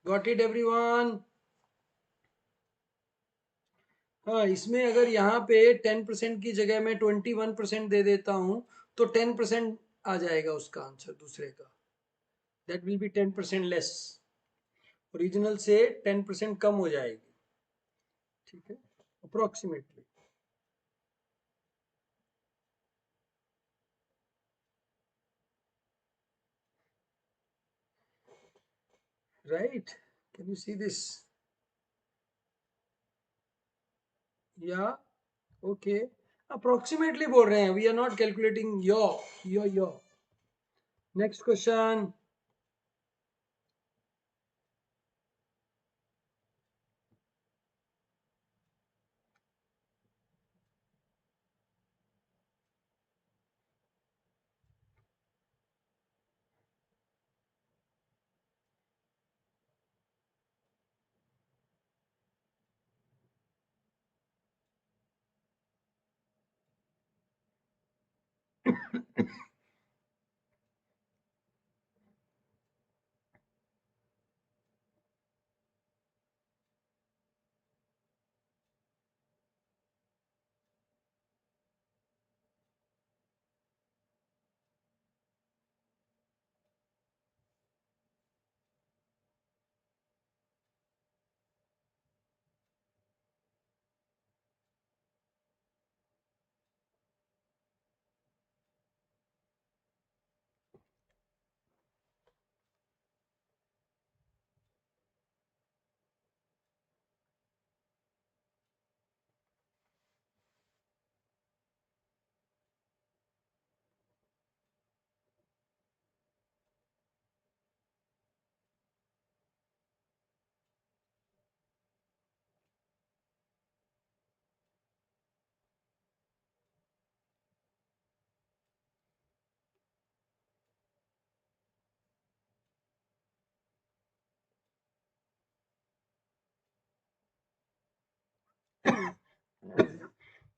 A: Got it everyone? हाँ, इसमें अगर यहाँ पे 10% की जगह मैं 21% दे देता हूँ तो 10% आ जाएगा उसका आंसर दूसरे का. That will be 10% less. Original से 10% कम हो जाएगी. ठीक है, approximately. Right? Can you see this? या ओके, अप्रोक्सीमेटली बोल रहे हैं, वी आर नॉट कैलकुलेटिंग यो. Next question.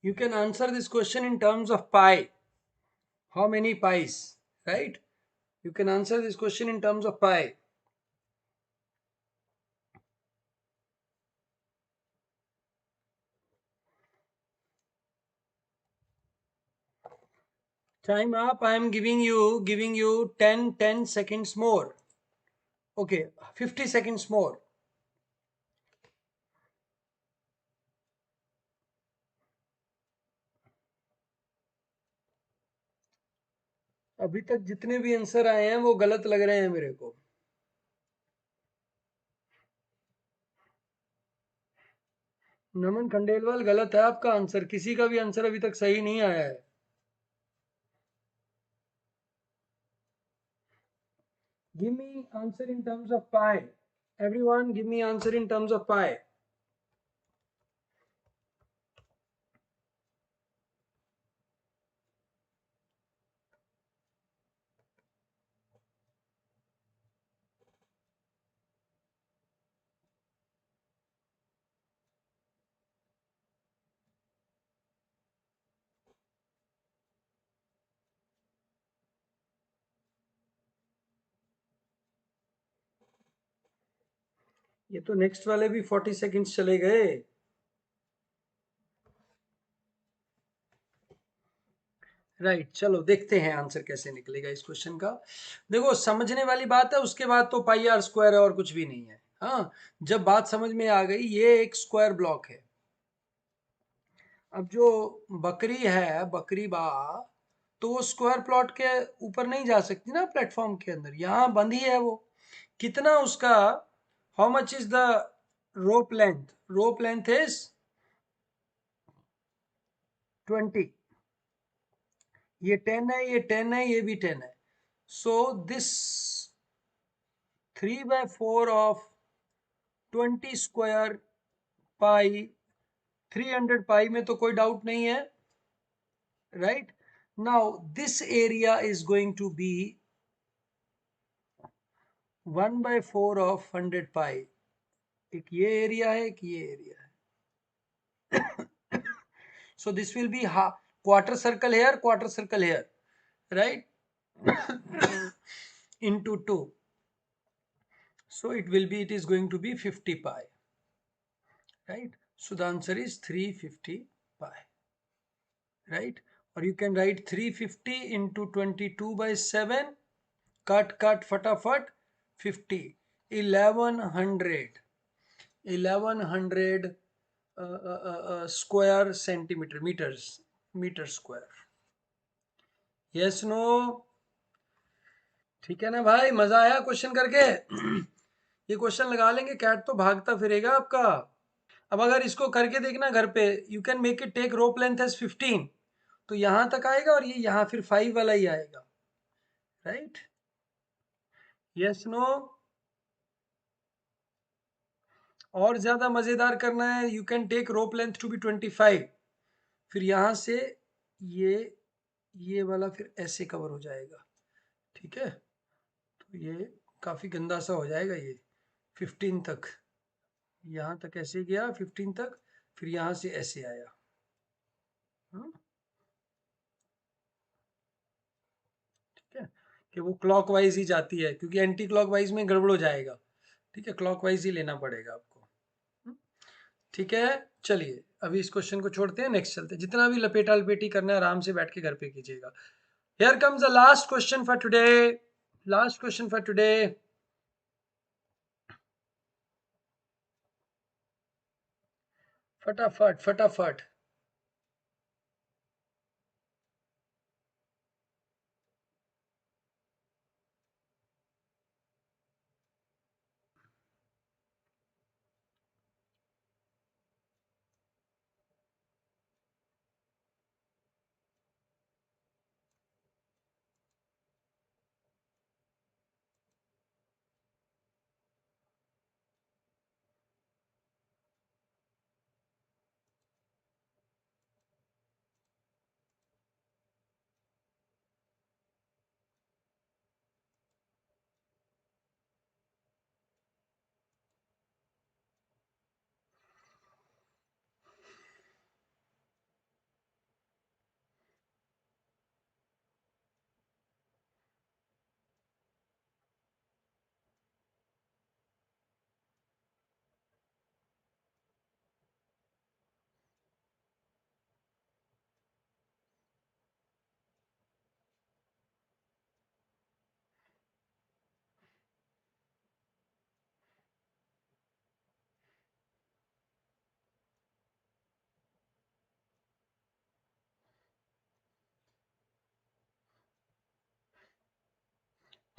A: You can answer this question in terms of pi. How many pies, right? You can answer this question in terms of pi. Time up. I am giving you 10 seconds more. Okay, 50 seconds more. अभी तक जितने भी answer आए हैं वो गलत लग रहे हैं मेरे को। नमन खंडेलवाल, गलत है आपका आंसर, किसी का भी आंसर अभी तक सही नहीं आया है। Give me answer in terms of pi. Everyone, give me answer in terms of pi. ये तो नेक्स्ट वाले भी 40 सेकंड्स चले गए। राइट, चलो देखते हैं आंसर कैसे निकलेगा इस क्वेश्चन का। देखो, समझने वाली बात है, उसके बाद तो पाई आर स्क्वायर है और कुछ भी नहीं है। हाँ, जब बात समझ में आ गई, ये एक स्क्वायर ब्लॉक है। अब जो बकरी है, बकरी बा, तो वो स्क्वायर प्लॉट के ऊपर नहीं जा सकती ना, प्लेटफॉर्म के अंदर, यहाँ बंधी है वो। कितना उसका, how much is the rope length? Rope length is 20। ये 10 है, ये 10 है, ये भी 10 है। So this 3/4 of 20 square pi, 300 pi में तो कोई डाउट नहीं है, right? Now this area is going to be 1/4 of 100 pi. एक ये एरिया है, एक ये एरिया है। So this will be quarter circle here, quarter circle here, right? Into 2. So it is going to be 50 pi, right? So the answer is 350 pi, right? Or you can write 350 into 22/7, cut fatafat, 50, 1100 square centimeter, meter square. Yes, no? ठीक है ना भाई, मजा आया question करके? ये question लगा लेंगे, कैट तो भागता फिरेगा आपका। अब अगर इसको करके देखना घर पे, you can make it take rope length as 15, तो यहां तक आएगा और ये यहाँ फिर 5 वाला ही आएगा, राइट? Yes, no? और ज्यादा मजेदार करना है, you can take rope length to be 25, फिर यहां से ये ये वाला फिर ऐसे कवर हो जाएगा, ठीक है? तो ये काफी गंदा सा हो जाएगा ये। 15 तक, यहाँ तक ऐसे गया 15 तक, फिर यहाँ से ऐसे आया। हाँ, ठीक है, कि वो क्लॉकवाइज ही जाती है, क्योंकि एंटी क्लॉकवाइज में गड़बड़ हो जाएगा। ठीक है, क्लॉकवाइज ही लेना पड़ेगा आपको। हम्म, ठीक है। चलिए, अभी इस क्वेश्चन को छोड़ते हैं, नेक्स्ट चलते हैं। जितना भी लपेटा लपेटी करना है, आराम से बैठ के घर पे कीजिएगा। Here comes the last question for today. Last question for today. फटाफट फटाफट।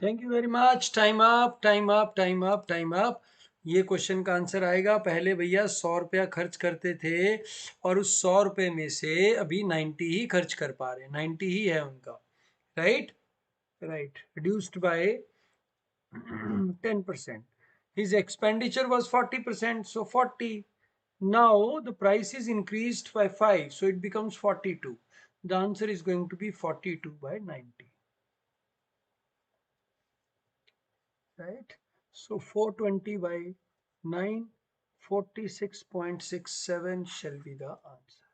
A: Thank you very much. Time up, time up, time up, time up. ये क्वेश्चन का आंसर आएगा, पहले भैया 100 रुपया खर्च करते थे और उस 100 रुपये में से अभी 90 ही खर्च कर पा रहे हैं, 90 ही है उनका। Right, right, reduced by 10%. His expenditure was 40%, so 40. Now the price is increased by 5, so it becomes 42. The answer is going to be 42 by 90. Right? So 420 by 9, 46.67 shall be the answer.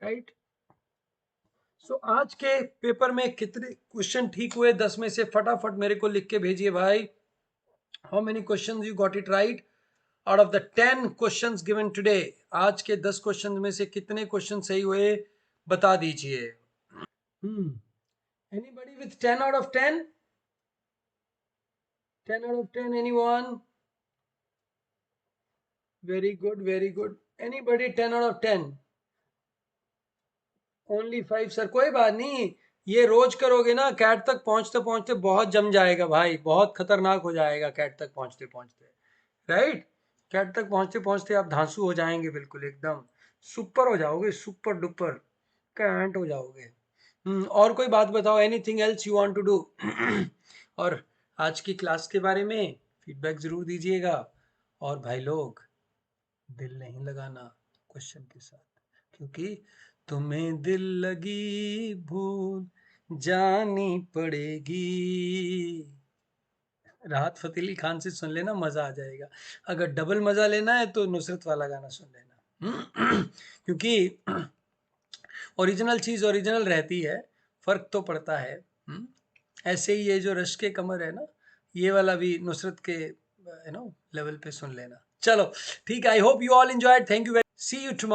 A: Right? So आज के paper में कितने question ठीक हुए 10 में से? फटाफट मेरे को लिख के भेजिए भाई। How many questions you got it right? Out of the 10 questions given today, आज के 10 क्वेश्चन में से कितने क्वेश्चन सही हुए बता दीजिए। Anybody with 10 out of 10? 10 out of 10, anyone? Very good, very good. Anybody 10 out of 10? Only 5 sir, कोई बात नहीं। ये रोज करोगे ना, कैट तक पहुंचते पहुंचते बहुत जम जाएगा भाई, बहुत खतरनाक हो जाएगा कैट तक पहुंचते पहुंचते। राइट, कैट तक पहुंचते पहुंचते आप धांसू हो जाएंगे, बिल्कुल एकदम सुपर हो जाओगे, सुपर डुपर कैंट हो जाओगे। और कोई बात बताओ, anything else you want to do? और आज की क्लास के बारे में फीडबैक जरूर दीजिएगा। और भाई लोग, दिल नहीं लगाना क्वेश्चन के साथ, क्योंकि तुम्हें दिल लगी भूल जानी पड़ेगी। राहत फतेह अली खान से सुन लेना, मजा आ जाएगा। अगर डबल मजा लेना है तो नुसरत वाला गाना सुन लेना। क्योंकि ओरिजिनल चीज ओरिजिनल रहती है, फर्क तो पड़ता है। ऐसे ही ये जो रश के कमर है ना, ये वाला भी नुसरत के लेवल पे सुन लेना। चलो ठीक है, I hope you all enjoyed. Thank you, see you tomorrow.